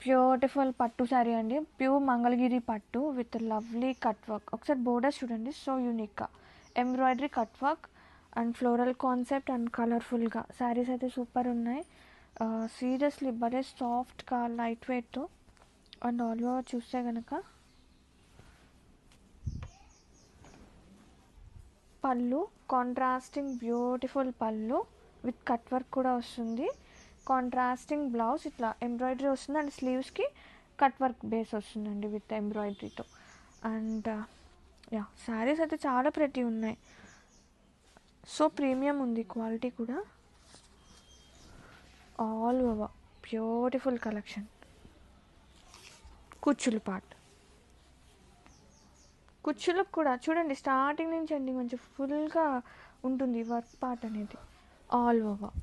Beautiful పట్టు శారీ అండి. Pure Mangalagiri పట్టు విత్ లవ్లీ కట్ వర్క్. ఒకసారి బోర్డర్స్ చూడండి, సో యూనిక్గా embroidery cut work and floral concept and కలర్ఫుల్గా శారీస్ అయితే సూపర్ ఉన్నాయి. సీరియస్లీ భలే సాఫ్ట్గా light weight. And all over చూస్తే కనుక పళ్ళు కాంట్రాస్టింగ్ బ్యూటిఫుల్ పళ్ళు విత్ కట్ వర్క్ కూడా వస్తుంది. కాంట్రాస్టింగ్ బ్లౌజ్ ఇట్లా ఎంబ్రాయిడరీ వస్తుంది అండ్ స్లీవ్స్కి కట్ వర్క్ బేస్ వస్తుందండి విత్ ఎంబ్రాయిడరీతో. అండ్ యా శారీస్ అయితే చాలా ప్రెటీ ఉన్నాయి. సో ప్రీమియం ఉంది క్వాలిటీ కూడా. All over beautiful collection. కుచ్చులు పార్ట్, కుచ్చులకు కూడా చూడండి స్టార్టింగ్ నుంచి ఎండింగ్ మంచి ఫుల్గా ఉంటుంది వర్క్ పార్ట్ అనేది ఆల్ ఓవర్.